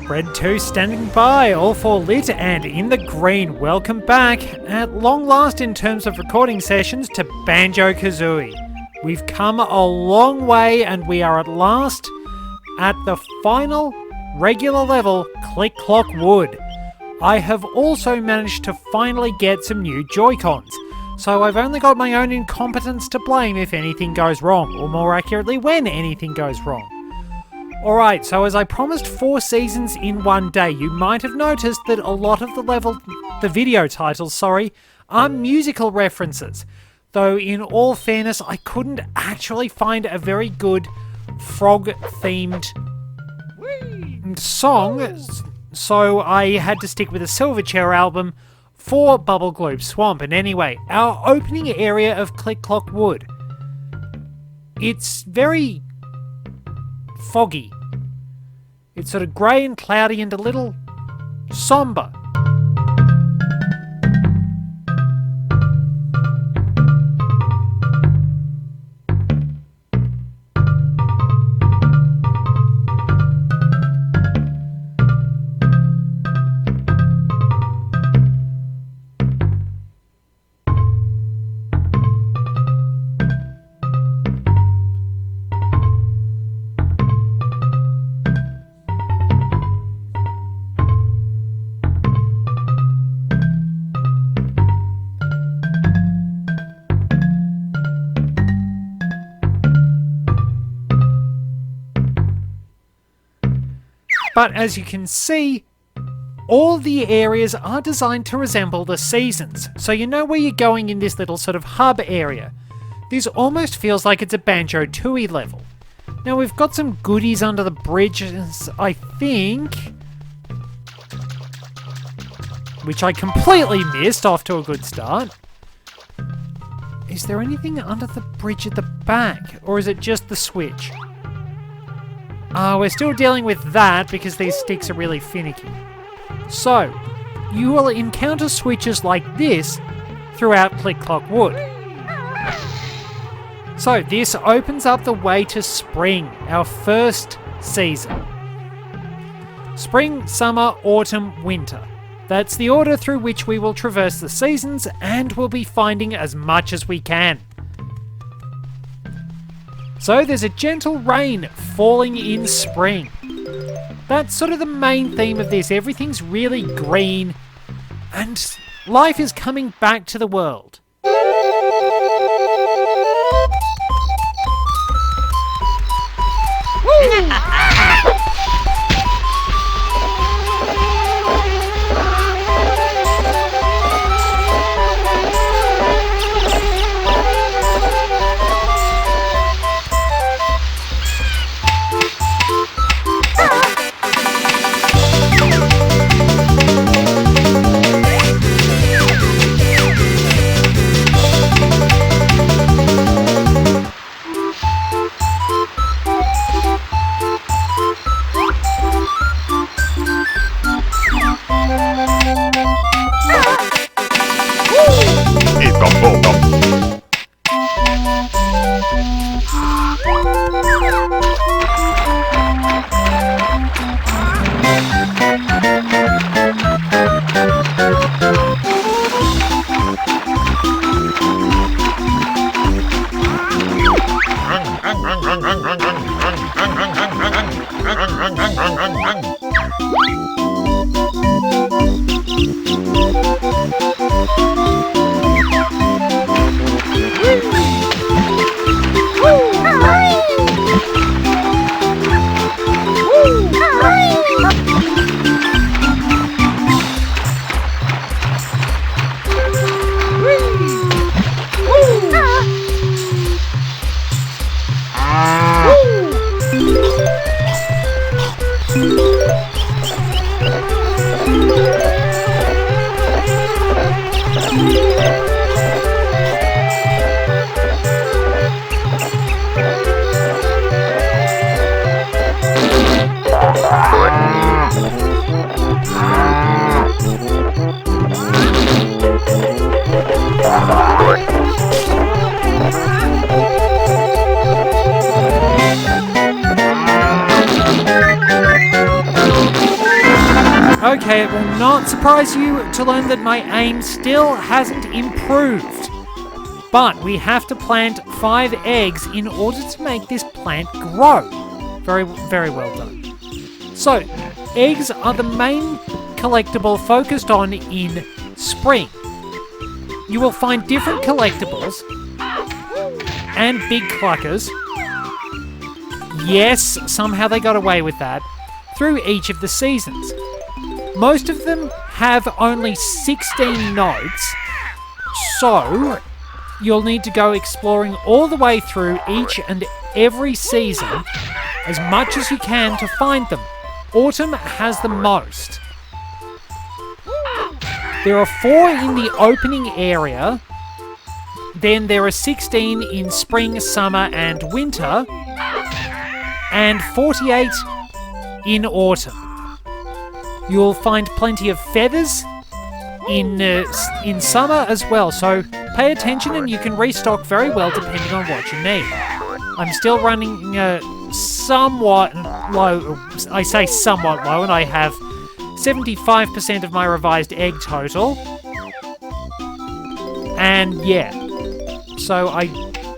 Red 2 standing by, all four lit and in the green. Welcome back, at long last in terms of recording sessions, to Banjo-Kazooie. We've come a long way and we are at last at the final regular level, Click Clock Wood. I have also managed to finally get some new Joy-Cons, so I've only got my own incompetence to blame if anything goes wrong, or more accurately, when anything goes wrong. Alright, so as I promised 4 seasons in one day, you might have noticed that a lot of the video titles, are musical references. Though in all fairness, I couldn't actually find a very good frog-themed song, so I had to stick with a Silverchair album for Bubble Globe Swamp. And anyway, our opening area of Click Clock Wood, it's very foggy. It's sort of grey and cloudy and a little somber. But as you can see, all the areas are designed to resemble the seasons, so you know where you're going in this little sort of hub area. This almost feels like it's a Banjo-Tooie level. Now we've got some goodies under the bridges, I think, which I completely missed. Off to a good start. Is there anything under the bridge at the back, or is it just the switch? We're still dealing with that because these sticks are really finicky. So, you will encounter switches like this throughout Click Clock Wood. So, this opens up the way to spring, our first season. Spring, summer, autumn, winter. That's the order through which we will traverse the seasons, and we'll be finding as much as we can. So there's a gentle rain falling in spring. That's sort of the main theme of this. Everything's really green and life is coming back to the world. Okay, it will not surprise you to learn that my aim still hasn't improved. But we have to plant 5 eggs in order to make this plant grow. Very, very well done. So, eggs are the main collectible focused on in spring. You will find different collectibles and big cluckers. Yes, somehow they got away with that. Through each of the seasons. Most of them have only 16 nodes, so you'll need to go exploring all the way through each and every season as much as you can to find them. Autumn has the most. There are 4 in the opening area, then there are 16 in spring, summer and winter, and 48 in autumn. You'll find plenty of feathers in summer as well, so pay attention and you can restock very well depending on what you need. I'm still running somewhat low. I say somewhat low, and I have 75% of my revised egg total. And yeah, so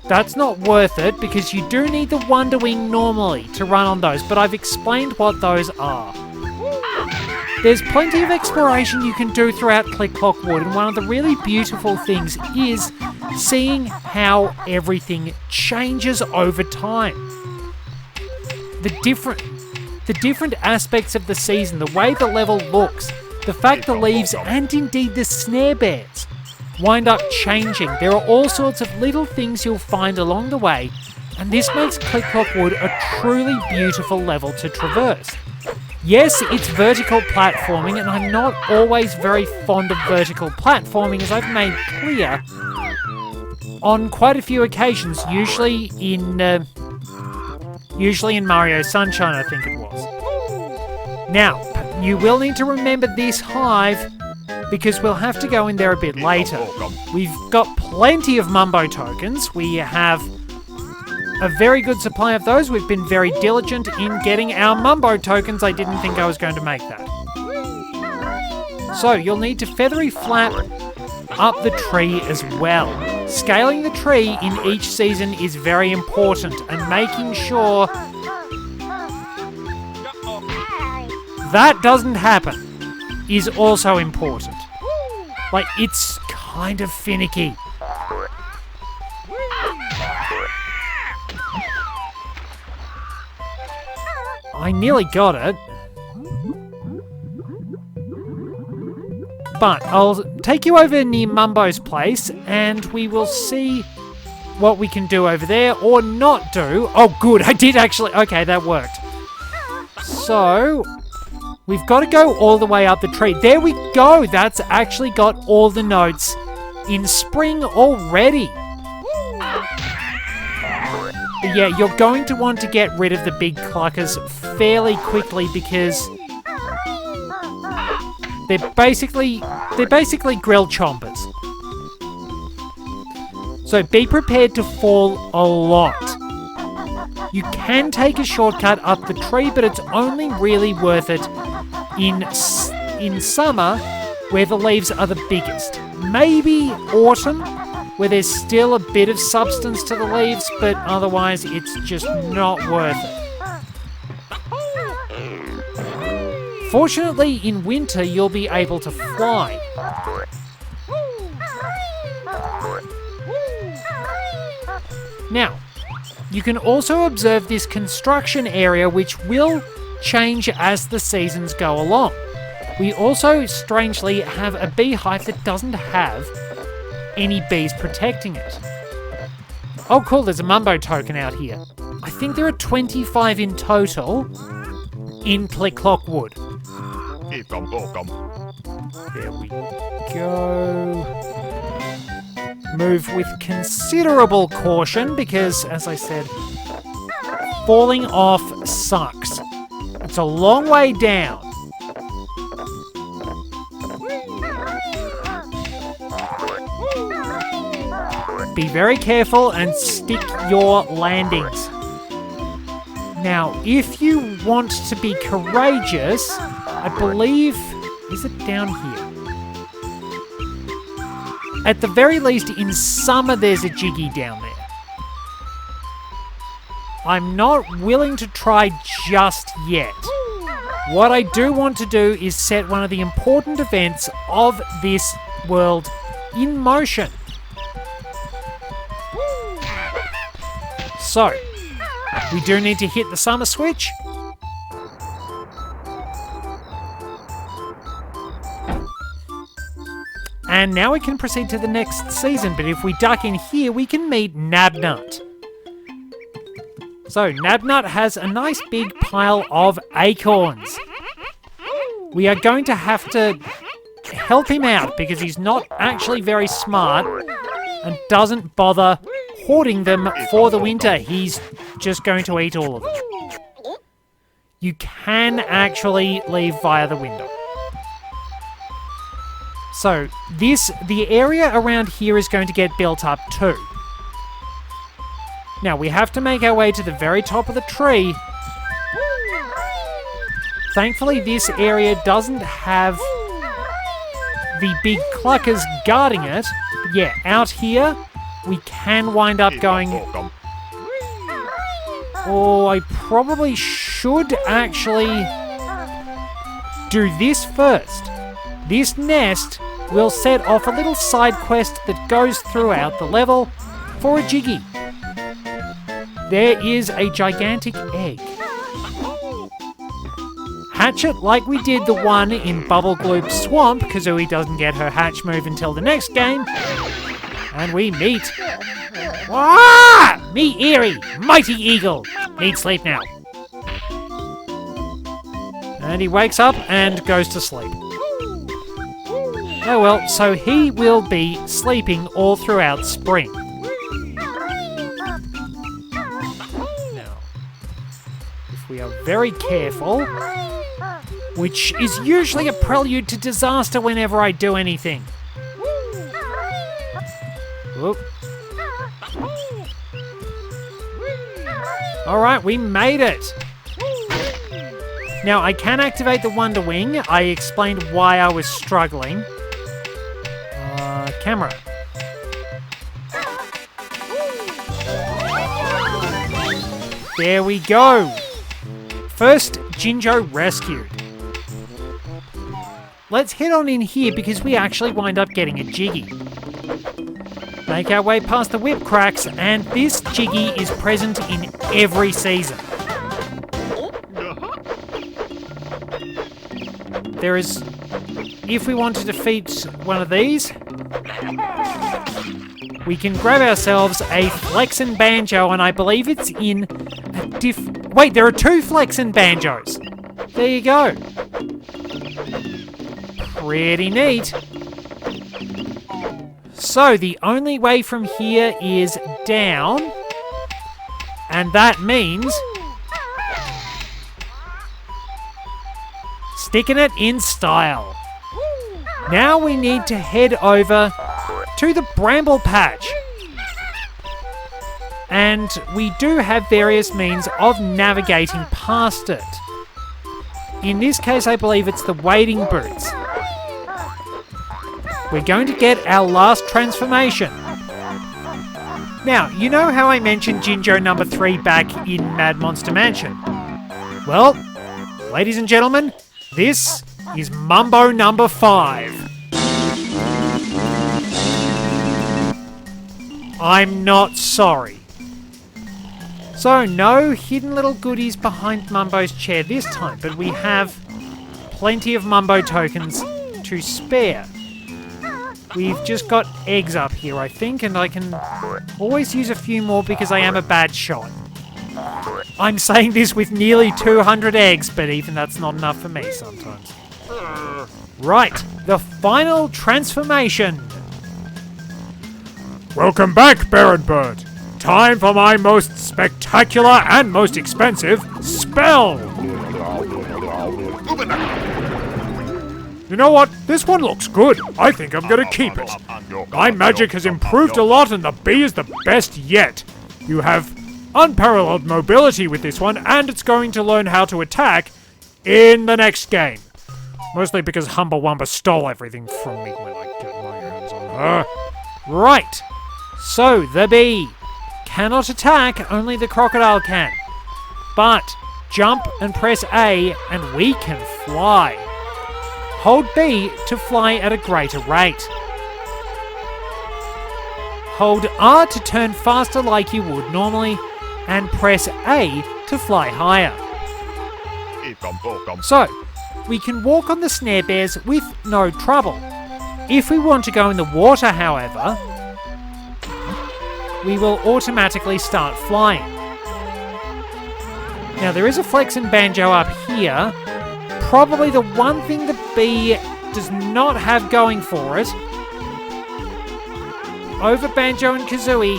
that's not worth it because you do need the Wonder Wing normally to run on those, but I've explained what those are. There's plenty of exploration you can do throughout Click Clock Wood, and one of the really beautiful things is seeing how everything changes over time. The different aspects of the season, the way the level looks, the fact the leaves and indeed the snare beds wind up changing. There are all sorts of little things you'll find along the way, and this makes Click Clock Wood a truly beautiful level to traverse. Yes, it's vertical platforming, and I'm not always very fond of vertical platforming, as I've made clear on quite a few occasions, usually in Mario Sunshine, I think it was. Now, you will need to remember this hive, because we'll have to go in there a bit later. We've got plenty of Mumbo tokens. We have a very good supply of those. We've been very diligent in getting our Mumbo tokens. I didn't think I was going to make that. So, you'll need to feathery flap up the tree as well. Scaling the tree in each season is very important, and making sure that doesn't happen is also important. Like, it's kind of finicky. I nearly got it. But I'll take you over near Mumbo's place and we will see what we can do over there or not do. Oh, good. I did actually. Okay, that worked. So, we've got to go all the way up the tree. There we go. That's actually got all the notes in spring already. But yeah, you're going to want to get rid of the big cluckers fairly quickly because they're basically grill chompers. So be prepared to fall a lot. You can take a shortcut up the tree, but it's only really worth it in summer, where the leaves are the biggest. Maybe autumn, where there's still a bit of substance to the leaves, but otherwise it's just not worth it. Fortunately, in winter, you'll be able to fly. Now, you can also observe this construction area, which will change as the seasons go along. We also, strangely, have a beehive that doesn't have any bees protecting it. Oh cool, there's a Mumbo token out here. I think there are 25 in total in Click Clock Wood. There we go. Move with considerable caution because, as I said, falling off sucks. It's a long way down. Be very careful and stick your landings. Now, if you want to be courageous, I believe Is it down here? At the very least, in summer, there's a Jiggy down there. I'm not willing to try just yet. What I do want to do is set one of the important events of this world in motion. So, we do need to hit the summer switch. And now we can proceed to the next season, but if we duck in here, we can meet Nabnut. So, Nabnut has a nice big pile of acorns. We are going to have to help him out because he's not actually very smart and doesn't bother hoarding them for the winter. He's just going to eat all of them. You can actually leave via the window. So, the area around here is going to get built up too. Now, we have to make our way to the very top of the tree. Thankfully, this area doesn't have the big cluckers guarding it. But yeah, out here, we can wind up going... Oh, I probably should actually do this first. This nest will set off a little side quest that goes throughout the level for a Jiggy. There is a gigantic egg. Hatch it like we did the one in Bubble Gloop Swamp. Kazooie doesn't get her hatch move until the next game. And we meet... Ah! Me Eerie, mighty eagle. Need sleep now. And he wakes up and goes to sleep. Oh well, so he will be sleeping all throughout spring. Now, if we are very careful, which is usually a prelude to disaster whenever I do anything. Whoop. Alright, we made it! Now, I can activate the Wonder Wing. I explained why I was struggling. Camera. There we go! First Jinjo rescued. Let's head on in here because we actually wind up getting a Jiggy. Make our way past the whip cracks, and this Jiggy is present in every season. There is... If we want to defeat one of these, we can grab ourselves a Flexin' Banjo, and I believe it's in a Wait, there are two Flexin' Banjos! There you go. Pretty neat. So, the only way from here is down, and that means sticking it in style. Now we need to head over to the Bramble Patch. And we do have various means of navigating past it. In this case, I believe it's the wading boots. We're going to get our last transformation. Now, you know how I mentioned Jinjo number 3 back in Mad Monster Mansion? Well, ladies and gentlemen, this is Mumbo number 5. I'm not sorry. So, no hidden little goodies behind Mumbo's chair this time, but we have plenty of Mumbo tokens to spare. We've just got eggs up here, I think, and I can always use a few more because I am a bad shot. I'm saying this with nearly 200 eggs, but even that's not enough for me sometimes. Right, the final transformation. Welcome back, Baron Bird. Time for my most spectacular and most expensive spell. You know what? This one looks good. I think I'm going to keep it. My magic has improved a lot and the bee is the best yet. You have unparalleled mobility with this one, and it's going to learn how to attack in the next game. Mostly because Humbawamba stole everything from me when I got my hands on her. Right. So, the bee cannot attack, only the crocodile can. But jump and press A and we can fly. Hold B to fly at a greater rate. Hold R to turn faster like you would normally, and press A to fly higher. So, we can walk on the snare bears with no trouble. If we want to go in the water, however, we will automatically start flying. Now, there is a flex and banjo up here. Probably the one thing the bee does not have going for it over Banjo and Kazooie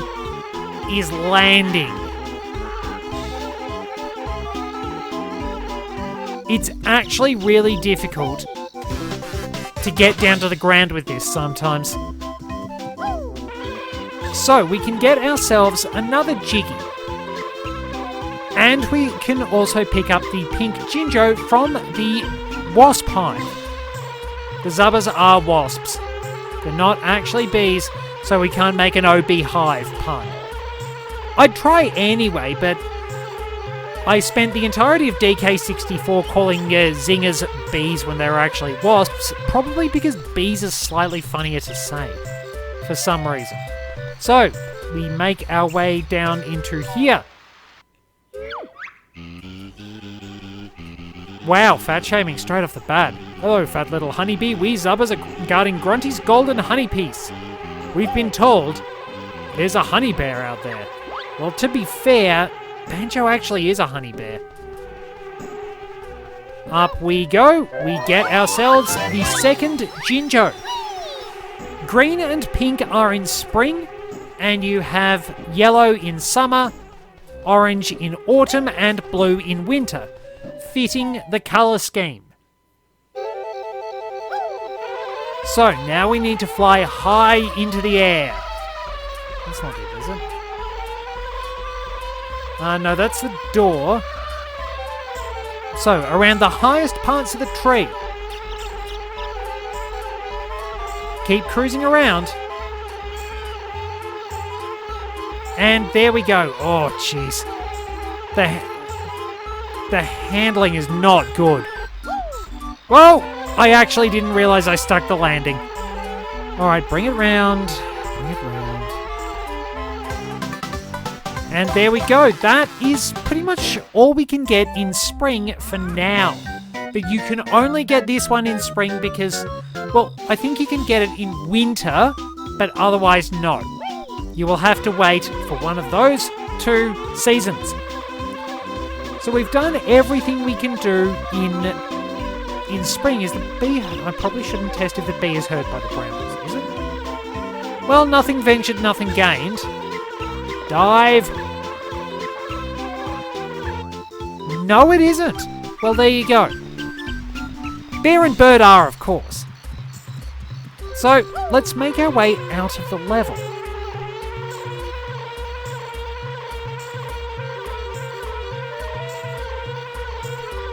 is landing. It's actually really difficult to get down to the ground with this sometimes. So we can get ourselves another Jiggy. And we can also pick up the pink Jinjo from the wasp hive. The Zubbers are wasps. They're not actually bees, so we can't make an OB hive pun. I'd try anyway, but I spent the entirety of DK64 calling zingers bees when they were actually wasps, probably because bees are slightly funnier to say, for some reason. So, we make our way down into here. Wow, fat shaming straight off the bat. Hello, fat little honeybee. We Zubbers are guarding Grunty's golden honey piece. We've been told there's a honey bear out there. Well, to be fair, Banjo actually is a honey bear. Up we go. We get ourselves the second Jinjo. Green and pink are in spring, and you have yellow in summer, orange in autumn, and blue in winter, fitting the colour scheme. So, now we need to fly high into the air. That's not it, is it? No, that's the door. So, around the highest parts of the tree. Keep cruising around. And there we go. Oh, jeez. The handling is not good. Whoa! I actually didn't realise I stuck the landing. Alright, bring it round. Bring it round. And there we go. That is pretty much all we can get in spring for now. But you can only get this one in spring because, well, I think you can get it in winter, but otherwise no. You will have to wait for one of those 2 seasons. So we've done everything we can do in spring. Is the bee... I probably shouldn't test if the bee is hurt by the brambles, is it? Well, nothing ventured, nothing gained. Dive. No, it isn't. Well, there you go. Bear and bird are, of course. So, let's make our way out of the level.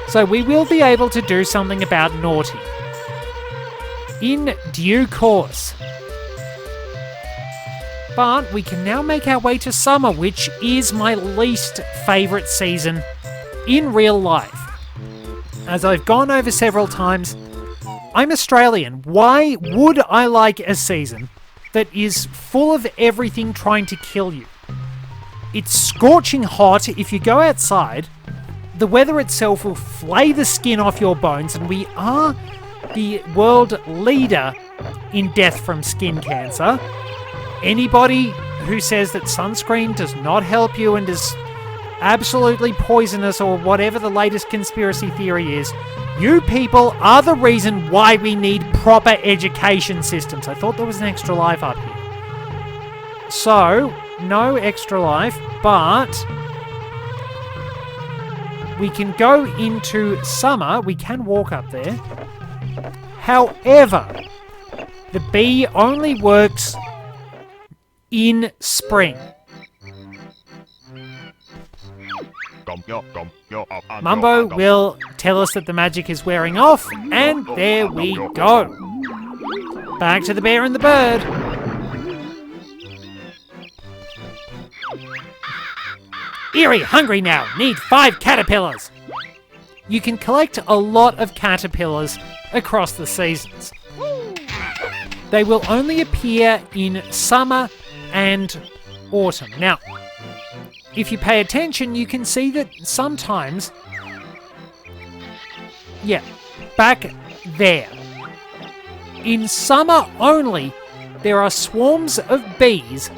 So we will be able to do something about Naughty. In due course. But we can now make our way to summer, which is my least favourite season in real life. As I've gone over several times, I'm Australian. Why would I like a season that is full of everything trying to kill you? It's scorching hot. If you go outside, the weather itself will flay the skin off your bones, and we are the world leader in death from skin cancer. Anybody who says that sunscreen does not help you and is absolutely poisonous or whatever the latest conspiracy theory is, you people are the reason why we need proper education systems. I thought there was an extra life up here. So, no extra life, but we can go into summer. We can walk up there. However, the bee only works in spring. Mumbo will tell us that the magic is wearing off, and there we go. Back to the bear and the bird. Eerie, hungry now. Need 5 caterpillars. You can collect a lot of caterpillars across the seasons. They will only appear in summer and autumn. Now, if you pay attention, you can see that sometimes, back there, in summer only, there are swarms of bees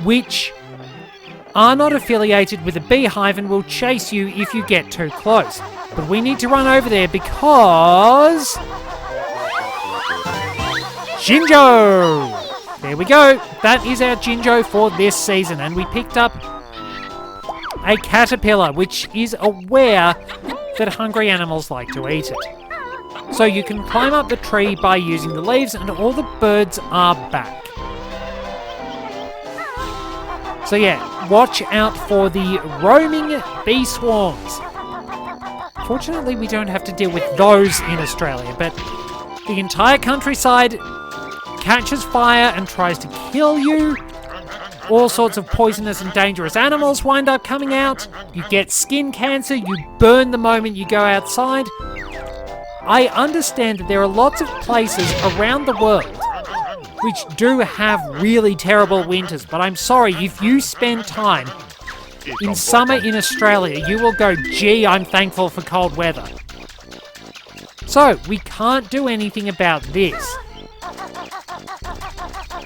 which are not affiliated with a beehive and will chase you if you get too close. But we need to run over there because... Jinjo! There we go. That is our Jinjo for this season. And we picked up a caterpillar, which is aware that hungry animals like to eat it. So you can climb up the tree by using the leaves, and all the birds are back. So yeah, watch out for the roaming bee swarms. Fortunately, we don't have to deal with those in Australia, but the entire countryside catches fire and tries to kill you. All sorts of poisonous and dangerous animals wind up coming out. You get skin cancer, you burn the moment you go outside. I understand that there are lots of places around the world which do have really terrible winters, but I'm sorry, if you spend time in summer in Australia, you will go, gee, I'm thankful for cold weather. So, we can't do anything about this.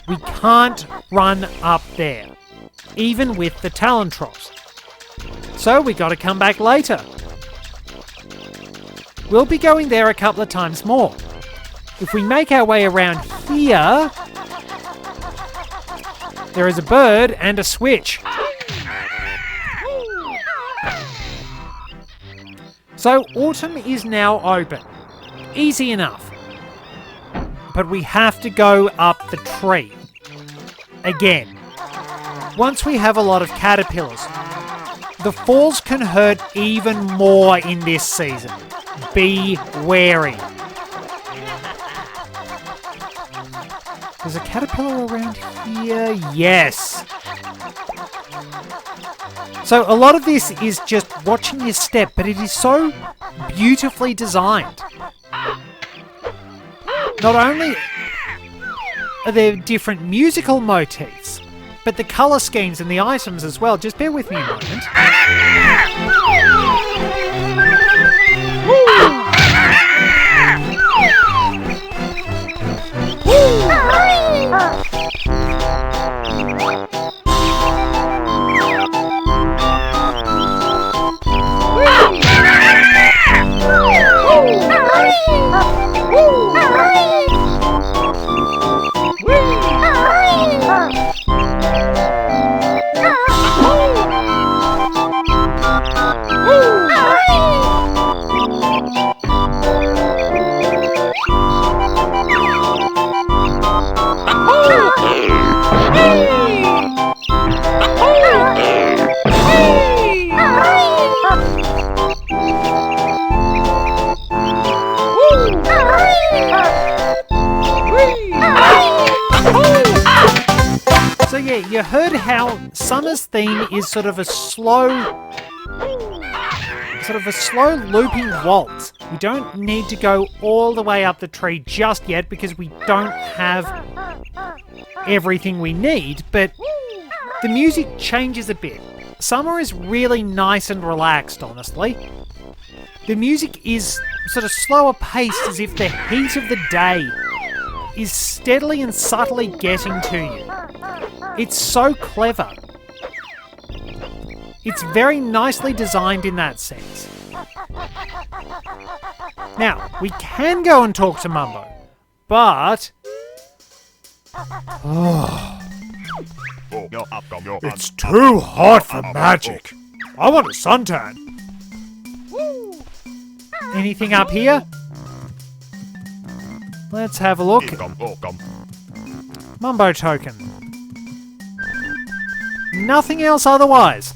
We can't run up there, even with the Talentros. So, we got to come back later. We'll be going there a couple of times more. If we make our way around here, there is a bird and a switch. So autumn is now open. Easy enough. But we have to go up the tree. Again. Once we have a lot of caterpillars, the falls can hurt even more in this season. Be wary. There's a caterpillar around here. Yes. So a lot of this is just watching your step, but it is so beautifully designed. Not only are there different musical motifs, but the colour schemes and the items as well. Just bear with me a moment. So yeah, you heard how summer's theme is sort of a slow looping waltz. We don't need to go all the way up the tree just yet because we don't have everything we need, but the music changes a bit. Summer is really nice and relaxed, honestly. The music is sort of slower paced, as if the heat of the day is steadily and subtly getting to you. It's so clever. It's very nicely designed in that sense. Now, we can go and talk to Mumbo, but... It's too hot for magic. I want a suntan. Anything up here? Let's have a look. Mumbo token. Nothing else otherwise.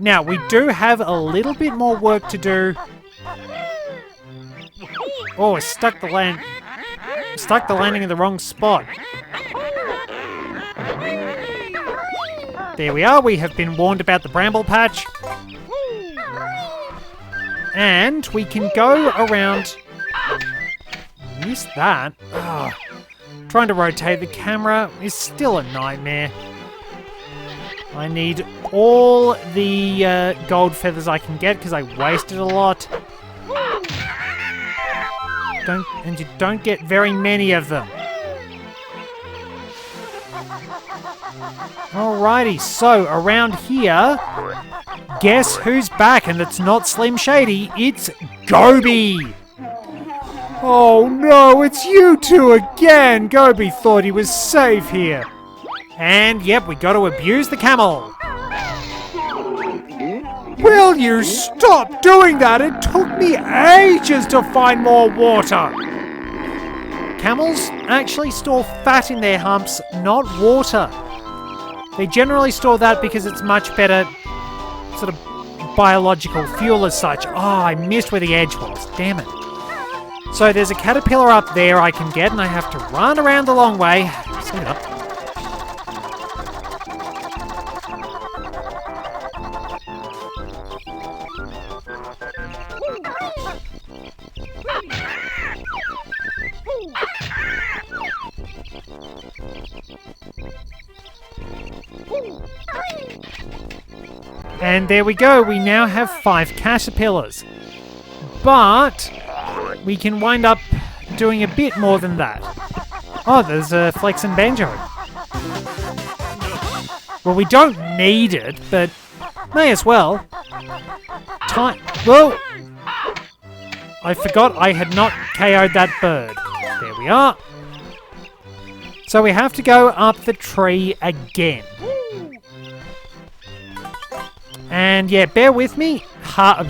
Now, we do have a little bit more work to do. Oh, I stuck the landing in the wrong spot. There we are. We have been warned about the bramble patch. And we can go around... Missed that. Oh, trying to rotate the camera is still a nightmare. I need all the gold feathers I can get because I wasted a lot. You don't get very many of them. Alrighty, so around here, guess who's back? And it's not Slim Shady, it's Gobi! Oh no, it's you two again! Gobi thought he was safe here. And yep, we got to abuse the camel. Will you stop doing that? It took me ages to find more water. Camels actually store fat in their humps, not water. They generally store that because it's much better sort of biological fuel as such. Oh, I missed where the edge was. Damn it. So there's a caterpillar up there I can get, and I have to run around the long way. Set it up. And there we go, we now have 5 caterpillars. But we can wind up doing a bit more than that. Oh, there's a Flex and Banjo. Well, we don't need it, but may as well. Whoa! I forgot I had not KO'd that bird. There we are. So we have to go up the tree again. And yeah, bear with me. I'm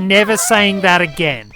never saying that again.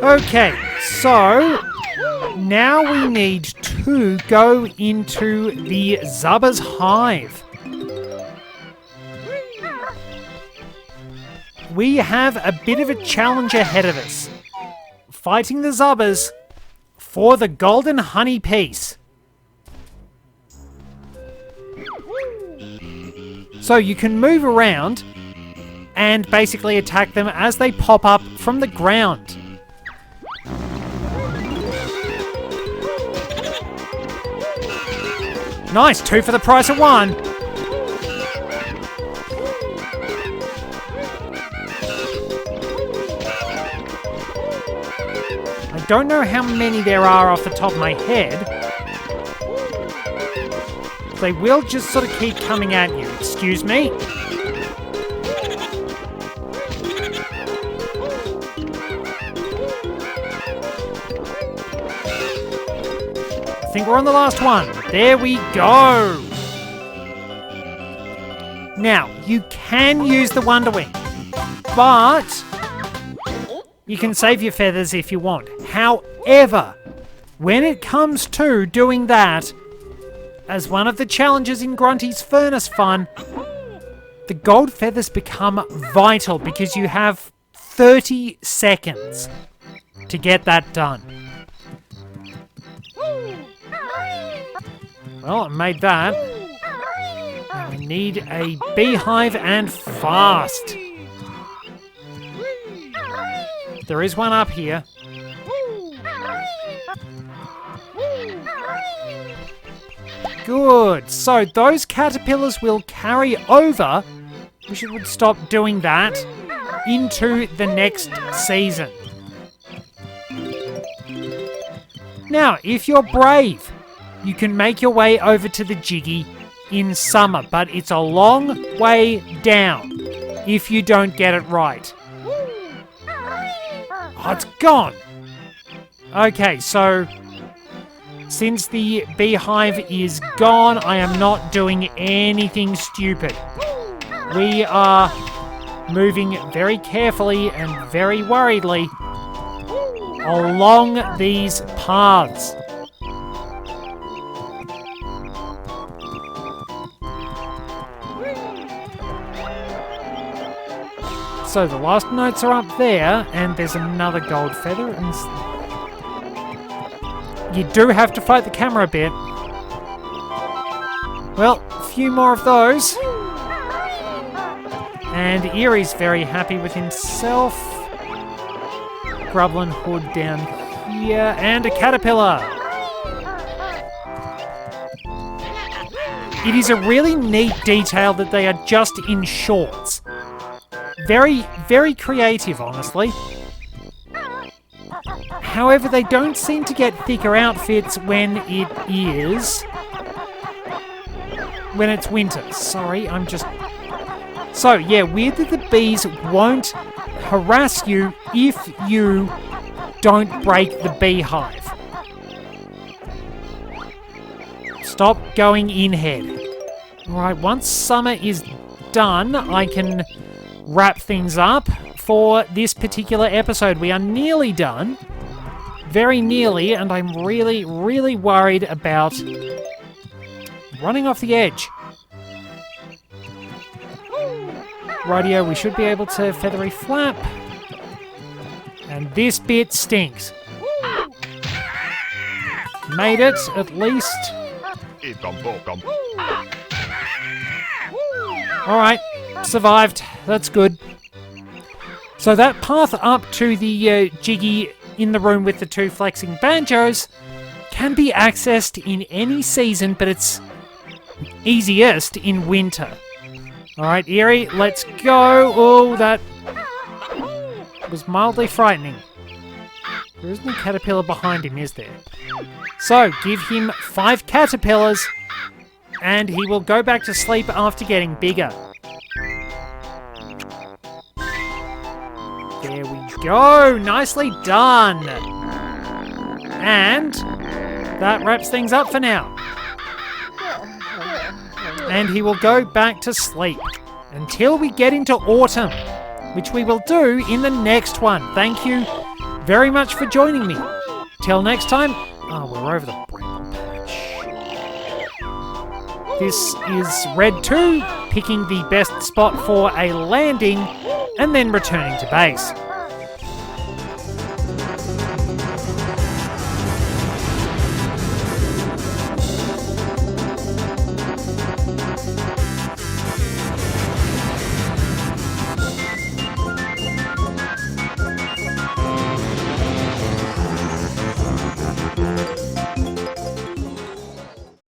Okay, so now we need to go into the Zubba's hive. We have a bit of a challenge ahead of us. Fighting the Zubbas for the golden honey piece. So you can move around and basically attack them as they pop up from the ground. Nice, 2 for the price of 1. I don't know how many there are off the top of my head. They will just sort of keep coming at you. Excuse me. I think we're on the last one. There we go. Now, you can use the Wonder Wing, but you can save your feathers if you want. However, when it comes to doing that, as one of the challenges in Grunty's Furnace Fun, the gold feathers become vital because you have 30 seconds to get that done. Well, I made that. Now we need a beehive and fast. There is one up here. Good. So those caterpillars will carry over. We should stop doing that into the next season. Now, if you're brave, you can make your way over to the Jiggy in summer, but it's a long way down if you don't get it right. Oh, it's gone. Okay, so since the beehive is gone, I am not doing anything stupid. We are moving very carefully and very worriedly along these paths. So the last notes are up there, and there's another gold feather. And you do have to fight the camera a bit. Well, a few more of those. And Erie's very happy with himself. Grublin Hood down here, and a caterpillar. It is a really neat detail that they are just in shorts. Very, very creative, honestly. However, they don't seem to get thicker outfits when it's winter. Sorry, I'm just... So, yeah, weird that the bees won't harass you if you don't break the beehive. Stop going in head. Alright, once summer is done, I can wrap things up for this particular episode. We are nearly done. Very nearly, and I'm really, really worried about running off the edge. Rightio, we should be able to feathery flap. And this bit stinks. Made it, at least. Alright, survived. That's good. So that path up to the Jiggy in the room with the two flexing banjos can be accessed in any season, but it's easiest in winter. Alright, Erie, let's go. Oh, that was mildly frightening. There isn't a caterpillar behind him, is there? So, give him 5 caterpillars, and he will go back to sleep after getting bigger. There we go. Nicely done. And that wraps things up for now. And he will go back to sleep until we get into autumn, which we will do in the next one. Thank you very much for joining me. Till next time. Oh, we're over the bramble patch. This is Red 2, picking the best spot for a landing and then returning to base.